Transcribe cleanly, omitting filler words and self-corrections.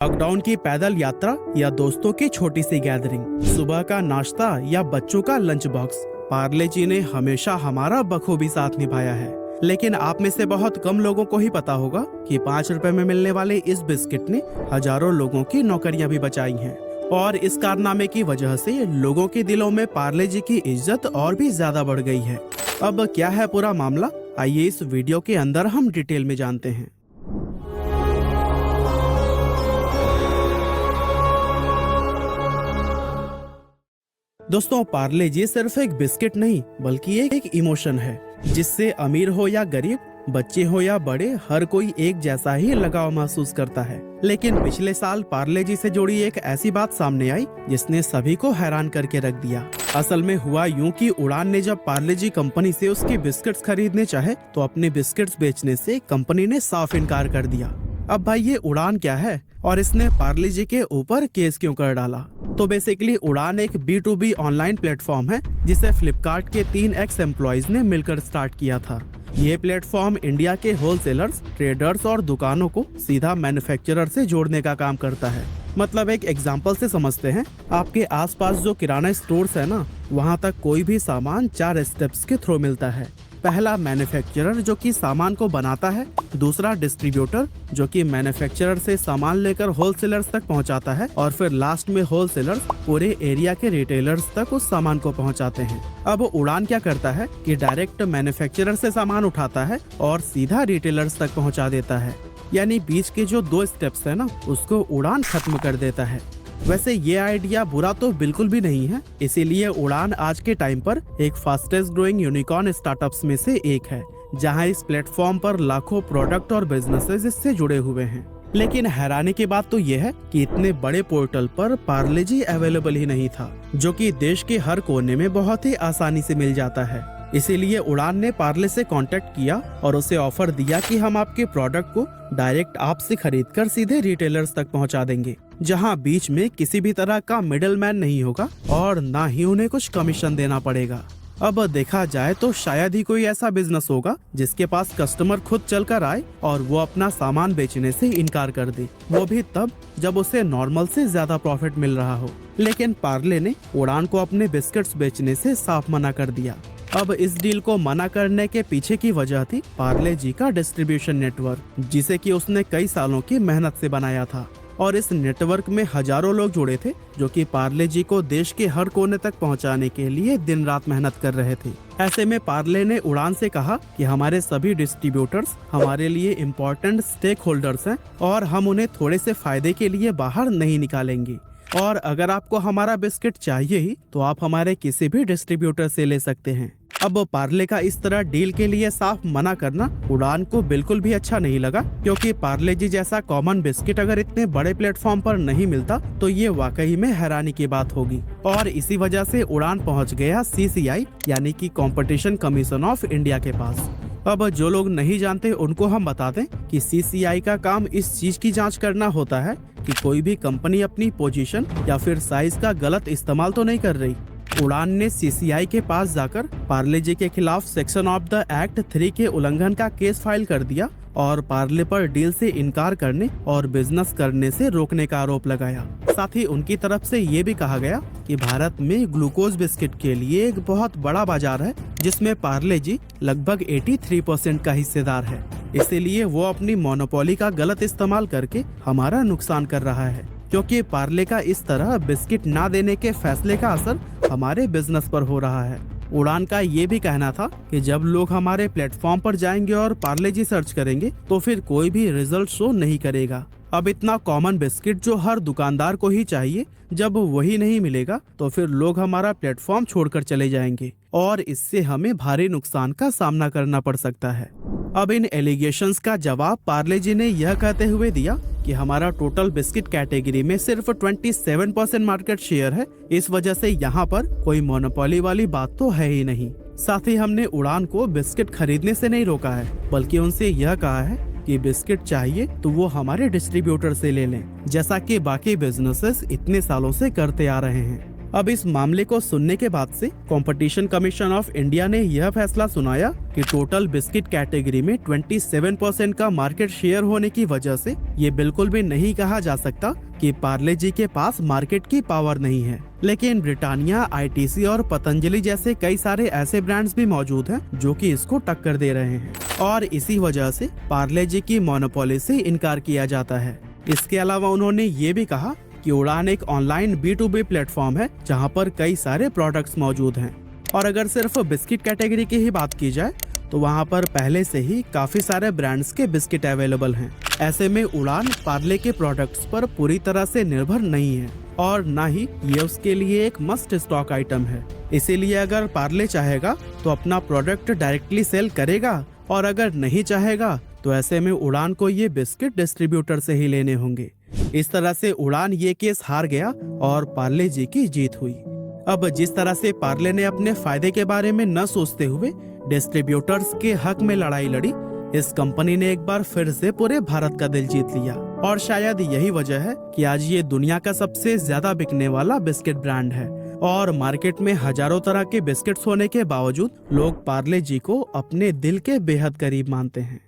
Lockdown की पैदल यात्रा या दोस्तों की छोटी सी गैदरिंग, सुबह का नाश्ता या बच्चों का लंच बॉक्स, पार्ले जी ने हमेशा हमारा बखूबी साथ निभाया है। लेकिन आप में से बहुत कम लोगों को ही पता होगा कि 5 रुपए में मिलने वाले इस बिस्किट ने हजारों लोगों की नौकरियां भी बचाई हैं। और इस कारनामे की वजह से लोगों के दिलों में पार्ले जी की इज्जत और भी ज्यादा बढ़ गई है। अब क्या है पूरा मामला, आइए इस वीडियो के अंदर हम डिटेल में जानते हैं। दोस्तों, पार्ले जी सिर्फ एक बिस्किट नहीं बल्कि एक इमोशन है जिससे अमीर हो या गरीब, बच्चे हो या बड़े, हर कोई एक जैसा ही लगाव महसूस करता है। लेकिन पिछले साल पार्ले जी से जुड़ी एक ऐसी बात सामने आई जिसने सभी को हैरान करके रख दिया। असल में हुआ यूं कि उड़ान ने जब पार्ले जी कंपनी से उसकी बिस्किट्स खरीदने चाहे तो अपने बिस्किट्स बेचने से कंपनी ने साफ इनकार कर दिया। अब भाई ये उड़ान क्या है और इसने पार्ले जी के ऊपर केस क्यों कर डाला? तो बेसिकली उड़ान एक B2B ऑनलाइन प्लेटफॉर्म है जिसे फ्लिपकार्ट के 3 एक्स एम्प्लॉइज ने मिलकर स्टार्ट किया था। ये प्लेटफॉर्म इंडिया के होलसेलर्स, ट्रेडर्स और दुकानों को सीधा मैन्युफैक्चरर से जोड़ने का काम करता है। मतलब एक एग्जांपल से समझते हैं, आपके आसपास जो किराना स्टोर्स है ना, वहाँ तक कोई भी सामान 4 स्टेप्स के थ्रू मिलता है। पहला मैन्युफैक्चरर जो कि सामान को बनाता है, दूसरा डिस्ट्रीब्यूटर जो कि मैन्युफैक्चरर से सामान लेकर होलसेलर्स तक पहुंचाता है, और फिर लास्ट में होलसेलर्स पूरे एरिया के रिटेलर्स तक उस सामान को पहुंचाते हैं। अब उड़ान क्या करता है कि डायरेक्ट मैन्युफैक्चरर से सामान उठाता है और सीधा रिटेलर्स तक पहुंचा देता है। यानी बीच के जो 2 स्टेप्स है ना, उसको उड़ान खत्म कर देता है। वैसे ये आइडिया बुरा तो बिल्कुल भी नहीं है, इसीलिए उड़ान आज के टाइम पर एक फास्टेस्ट ग्रोइंग यूनिकॉर्न स्टार्टअप्स में से एक है, जहां इस प्लेटफॉर्म पर लाखों प्रोडक्ट और बिजनेसेस इससे जुड़े हुए हैं। लेकिन हैरानी की बात तो ये है कि इतने बड़े पोर्टल पर पार्ले जी अवेलेबल ही नहीं था, जो कि देश के हर कोने में बहुत ही आसानी से मिल जाता है। इसीलिए उड़ान ने पार्ले से कांटेक्ट किया और उसे ऑफर दिया कि हम आपके प्रोडक्ट को डायरेक्ट आपसे खरीदकर सीधे रिटेलर्स तक पहुंचा देंगे, जहां बीच में किसी भी तरह का मिडलमैन नहीं होगा और ना ही उन्हें कुछ कमीशन देना पड़ेगा। अब देखा जाए तो शायद ही कोई ऐसा बिजनेस होगा जिसके पास कस्टमर खुद चलकर आए और वो अपना सामान बेचने से इनकार कर दे, वो भी तब जब उसे नॉर्मल से ज्यादा प्रॉफिट मिल रहा हो। लेकिन पार्ले ने उड़ान को अपने बिस्किट्स बेचने से साफ मना कर दिया। अब इस डील को मना करने के पीछे की वजह थी पार्ले जी का डिस्ट्रीब्यूशन नेटवर्क, जिसे कि उसने कई सालों की मेहनत से बनाया था। और इस नेटवर्क में हजारों लोग जुड़े थे जो कि पार्ले जी को देश के हर कोने तक पहुंचाने के लिए दिन रात मेहनत कर रहे थे। ऐसे में पार्ले ने उड़ान से कहा कि हमारे सभी डिस्ट्रीब्यूटर्स हमारे लिए इम्पोर्टेंट स्टेक होल्डर्स हैं और हम उन्हें थोड़े से फायदे के लिए बाहर नहीं निकालेंगे। और अगर आपको हमारा बिस्किट चाहिए ही तो आप हमारे किसी भी डिस्ट्रीब्यूटर से ले सकते हैं। अब पार्ले का इस तरह डील के लिए साफ मना करना उड़ान को बिल्कुल भी अच्छा नहीं लगा, क्योंकि पार्ले जी जैसा कॉमन बिस्किट अगर इतने बड़े प्लेटफॉर्म पर नहीं मिलता तो ये वाकई में हैरानी की बात होगी। और इसी वजह से उड़ान पहुंच गया CCI यानी कि कंपटीशन कमीशन ऑफ इंडिया के पास। अब जो लोग नहीं जानते उनको हम बता दें कि CCI का काम इस चीज की जांच करना होता है कि कोई भी कंपनी अपनी पोजीशन या फिर साइज का गलत इस्तेमाल तो नहीं कर रही। उड़ान ने CCI के पास जाकर पार्ले जी के खिलाफ सेक्शन ऑफ द एक्ट 3 के उल्लंघन का केस फाइल कर दिया और पार्ले पर डील से इनकार करने और बिजनेस करने से रोकने का आरोप लगाया। साथ ही उनकी तरफ से ये भी कहा गया कि भारत में ग्लूकोज बिस्किट के लिए एक बहुत बड़ा बाजार है, जिसमें पार्ले जी लगभग 83% का हिस्सेदार है। इसीलिए वो अपनी मोनोपोली का गलत इस्तेमाल करके हमारा नुकसान कर रहा है, क्योंकि पार्ले का इस तरह बिस्किट ना देने के फैसले का असर हमारे बिजनेस पर हो रहा है। उड़ान का ये भी कहना था कि जब लोग हमारे प्लेटफॉर्म पर जाएंगे और पार्ले जी सर्च करेंगे तो फिर कोई भी रिजल्ट शो नहीं करेगा। अब इतना कॉमन बिस्किट जो हर दुकानदार को ही चाहिए, जब वही नहीं मिलेगा तो फिर लोग हमारा प्लेटफॉर्म छोड़कर चले जाएंगे और इससे हमें भारी नुकसान का सामना करना पड़ सकता है। अब इन एलिगेशंस का जवाब पार्ले जी ने यह कहते हुए दिया कि हमारा टोटल बिस्किट कैटेगरी में सिर्फ 27% मार्केट शेयर है, इस वजह से यहाँ पर कोई मोनोपोली वाली बात तो है ही नहीं। साथ ही हमने उड़ान को बिस्किट खरीदने से नहीं रोका है, बल्कि उनसे यह कहा है कि बिस्किट चाहिए तो वो हमारे डिस्ट्रीब्यूटर से ले लें, जैसा कि बाकी बिजनेसेस इतने सालों से करते आ रहे हैं। अब इस मामले को सुनने के बाद से कंपटीशन कमीशन ऑफ इंडिया ने यह फैसला सुनाया कि टोटल बिस्किट कैटेगरी में 27% का मार्केट शेयर होने की वजह से ये बिल्कुल भी नहीं कहा जा सकता कि पार्ले जी के पास मार्केट की पावर नहीं है। लेकिन ब्रिटानिया, आईटीसी और पतंजलि जैसे कई सारे ऐसे ब्रांड्स भी मौजूद हैं जो कि इसको टक्कर दे रहे हैं और इसी वजह से पार्ले जी की मोनोपोली से इनकार किया जाता है। इसके अलावा उन्होंने ये भी कहा कि उड़ान एक ऑनलाइन B2B प्लेटफॉर्म है जहां पर कई सारे प्रोडक्ट्स मौजूद हैं और अगर सिर्फ बिस्किट कैटेगरी की ही बात की जाए तो वहां पर पहले से ही काफी सारे ब्रांड्स के बिस्किट अवेलेबल हैं। ऐसे में उड़ान पार्ले के प्रोडक्ट्स पर पूरी तरह से निर्भर नहीं है और न ही ये उसके लिए एक मस्ट स्टॉक आइटम है। इसीलिए अगर पार्ले चाहेगा तो अपना प्रोडक्ट डायरेक्टली सेल करेगा और अगर नहीं चाहेगा तो ऐसे में उड़ान को ये बिस्किट डिस्ट्रीब्यूटर से ही लेने होंगे। इस तरह से उड़ान ये केस हार गया और पार्ले जी की जीत हुई। अब जिस तरह से पार्ले ने अपने फायदे के बारे में न सोचते हुए डिस्ट्रीब्यूटर्स के हक में लड़ाई लड़ी, इस कंपनी ने एक बार फिर से पूरे भारत का दिल जीत लिया और शायद यही वजह है कि आज ये दुनिया का सबसे ज्यादा बिकने वाला बिस्किट ब्रांड है और मार्केट में हजारों तरह के बिस्किट्स होने के बावजूद लोग पार्ले जी को अपने दिल के बेहद करीब मानते हैं।